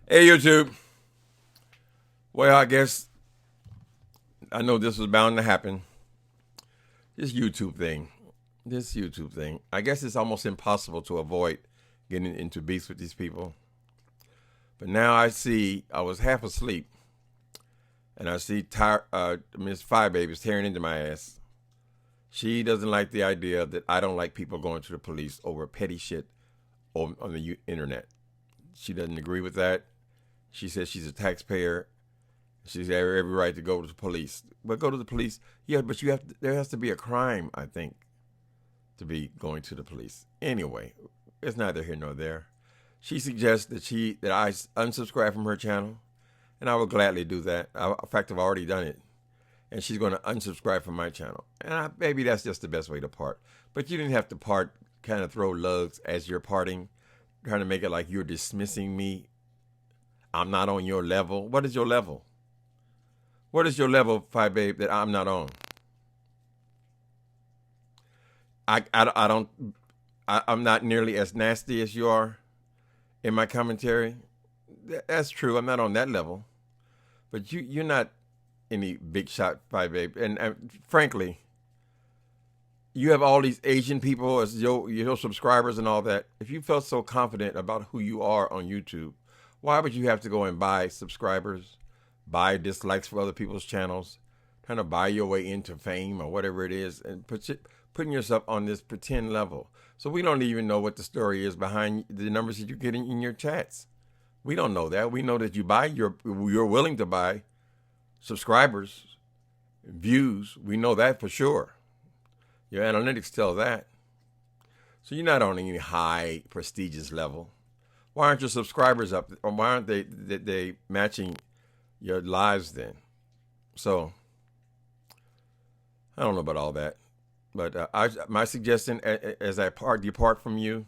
Hey, YouTube. Well, I guess I know this was bound to happen. This YouTube thing. This YouTube thing. I guess it's almost impossible to avoid getting into beefs with these people. But now I was half asleep, and I see Miss Fyebabe is tearing into my ass. She doesn't like the idea that I don't like people going to the police over petty shit on the internet. She doesn't agree with that. She says she's a taxpayer. She's every right to go to the police. But go to the police. Yeah, but there has to be a crime, I think, to be going to the police. Anyway, it's neither here nor there. She suggests that I unsubscribe from her channel, and I will gladly do that. In fact, I've already done it. And she's going to unsubscribe from my channel. And maybe that's just the best way to part. But you didn't have to part, kind of throw lugs as you're parting, trying to make it like you're dismissing me. I'm not on your level. What is your level? What is your level, Fyebabe, that I'm not on? I'm not nearly as nasty as you are in my commentary. That's true. I'm not on that level. But you're not any big shot, Fyebabe. And frankly, you have all these Asian people as your subscribers and all that. If you felt so confident about who you are on YouTube, why would you have to go and buy subscribers, buy dislikes for other people's channels, trying to buy your way into fame or whatever it is, and putting yourself on this pretend level? So we don't even know what the story is behind the numbers that you're getting in your chats. We don't know that. We know that you're willing to buy subscribers, views. We know that for sure. Your analytics tell that. So you're not on any high prestigious level. Why aren't your subscribers up? Or why aren't they matching your lives then? So I don't know about all that, but my suggestion as I depart from you,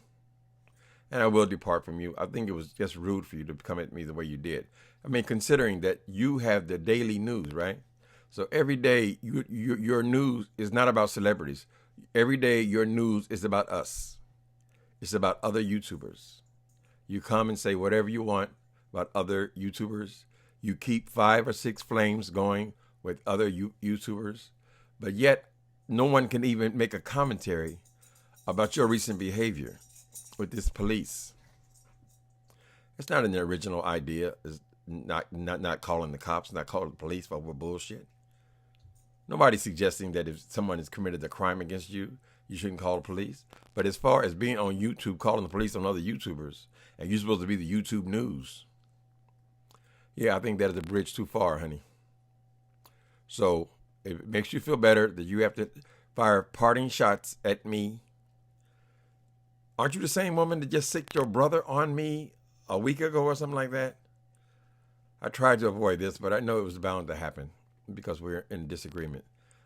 and I will depart from you. I think it was just rude for you to come at me the way you did. I mean, considering that you have the daily news, right? So every day your news is not about celebrities. Every day your news is about us. It's about other YouTubers. You come and say whatever you want about other YouTubers. You keep 5 or 6 flames going with other YouTubers, but yet no one can even make a commentary about your recent behavior with this police. It's not an original idea. It's not calling the cops, not calling the police for bullshit. Nobody's suggesting that if someone has committed a crime against you, you shouldn't call the police. But as far as being on YouTube, calling the police on other YouTubers, and you're supposed to be the YouTube news, yeah, I think that is a bridge too far, honey. So if it makes you feel better that you have to fire parting shots at me, aren't you the same woman that just sicked your brother on me a week ago or something like that? I tried to avoid this, but I know it was bound to happen because we're in disagreement.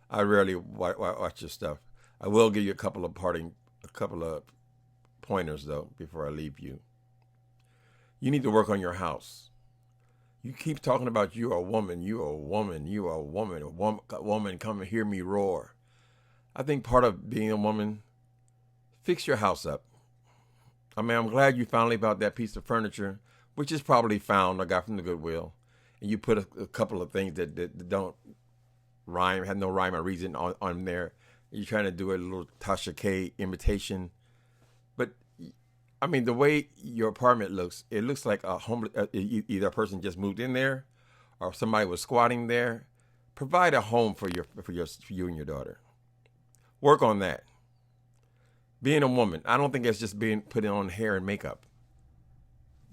I rarely watch your stuff. I will give you a couple of pointers though before I leave you. You need to work on your house. You keep talking about you're a woman, you're a woman, you're a woman, a woman, come and hear me roar. I think part of being a woman, fix your house up. I mean, I'm glad you finally bought that piece of furniture, which is probably found or got from the Goodwill, and you put a couple of things that don't rhyme, have no rhyme or reason on there. You're trying to do a little Tasha K imitation. But, I mean, the way your apartment looks, it looks like a homeless, either a person just moved in there or somebody was squatting there. Provide a home for you and your daughter. Work on that. Being a woman, I don't think it's just being putting on hair and makeup.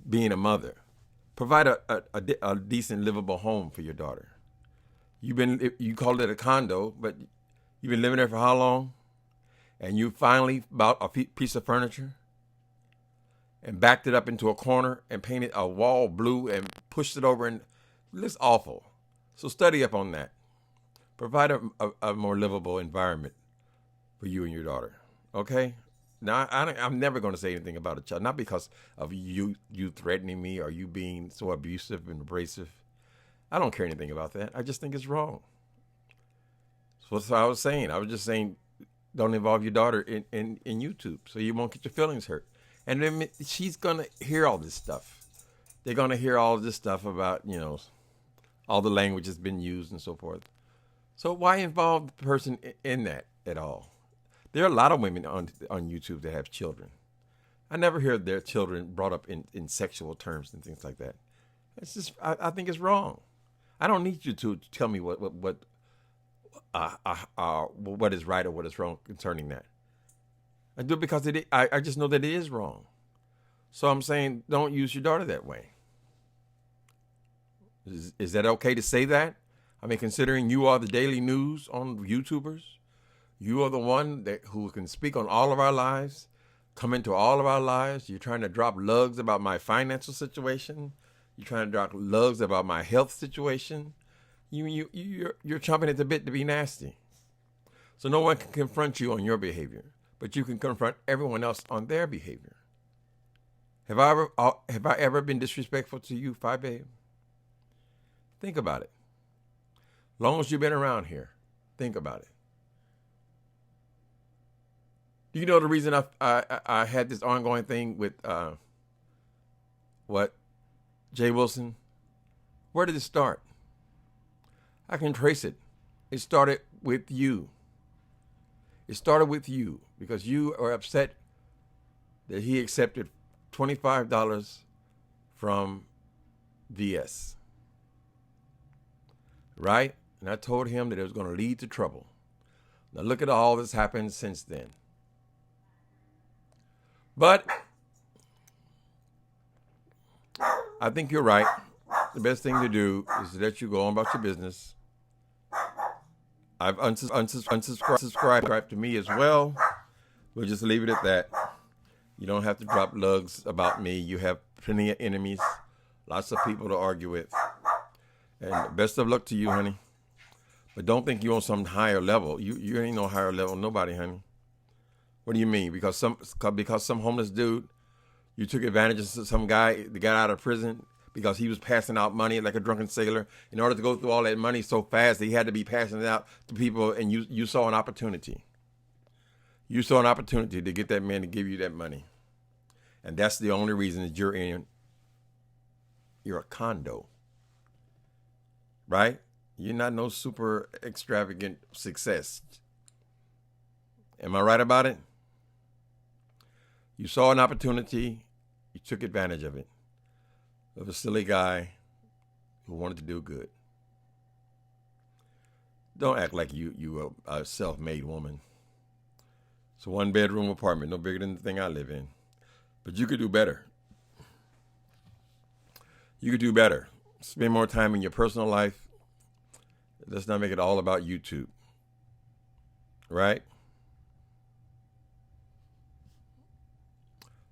Being a mother, provide a decent livable home for your daughter. You called it a condo, but you've been living there for how long? And you finally bought a piece of furniture and backed it up into a corner and painted a wall blue and pushed it over, and it looks awful. So study up on that. Provide a more livable environment for you and your daughter. Okay? Now, I'm never going to say anything about a child, not because of you threatening me or you being so abusive and abrasive. I don't care anything about that. I just think it's wrong. So that's what I was saying. I was just saying, don't involve your daughter in YouTube so you won't get your feelings hurt. And then she's going to hear all this stuff. they're going to hear all this stuff about, all the language that's been used and so forth. So why involve the person in that at all? There are a lot of women on YouTube that have children. I never hear their children brought up in sexual terms and things like that. It's just, I think it's wrong. I don't need you to tell me what is right or what is wrong concerning that. I do it because I just know that it is wrong. So I'm saying, don't use your daughter that way. Is that okay to say that? I mean, considering you are the daily news on YouTubers, you are the one who can speak on all of our lives, come into all of our lives. You're trying to drop lugs about my financial situation. You're trying to drop lugs about my health situation. You're chomping at the bit to be nasty. So no one can confront you on your behavior, but you can confront everyone else on their behavior. Have I ever been disrespectful to you, Fyebabe? Think about it. Long as you've been around here, think about it. Do you know the reason I had this ongoing thing with Jay Wilson? Where did it start? I can trace it. It started with you. It started with you because you are upset that he accepted $25 from VS. Right? And I told him that it was going to lead to trouble. Now look at all that's happened since then. But I think you're right. The best thing to do is to let you go on about your business. I've unsubscribed to me as well. We'll just leave it at that. You don't have to drop lugs about me. You have plenty of enemies, lots of people to argue with. And best of luck to you, honey. But don't think you're on some higher level. You ain't no higher level nobody, honey. What do you mean? Because some homeless dude, you took advantage of some guy that got out of prison because he was passing out money like a drunken sailor in order to go through all that money so fast that he had to be passing it out to people, and you saw an opportunity. You saw an opportunity to get that man to give you that money. And that's the only reason that you're a condo. Right? You're not no super extravagant success. Am I right about it? You saw an opportunity. You took advantage of it. Of a silly guy who wanted to do good. Don't act like you are a self-made woman. It's a one-bedroom apartment, no bigger than the thing I live in. But you could do better. You could do better. Spend more time in your personal life. Let's not make it all about YouTube. Right?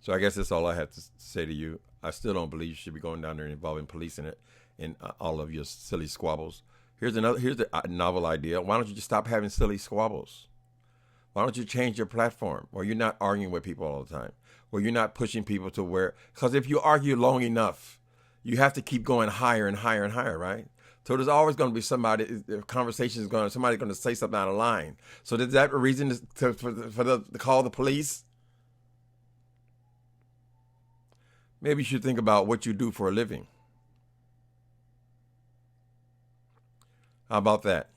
So I guess that's all I have to say to you. I still don't believe you should be going down there and involving police in it, in all of your silly squabbles. Here's the novel idea. Why don't you just stop having silly squabbles? Why don't you change your platform where you're not arguing with people all the time, where you're not pushing people to where, because if you argue long enough, you have to keep going higher and higher and higher, right? So there's always going to be somebody's going to say something out of line. So is that a reason to call the police? Maybe you should think about what you do for a living. How about that?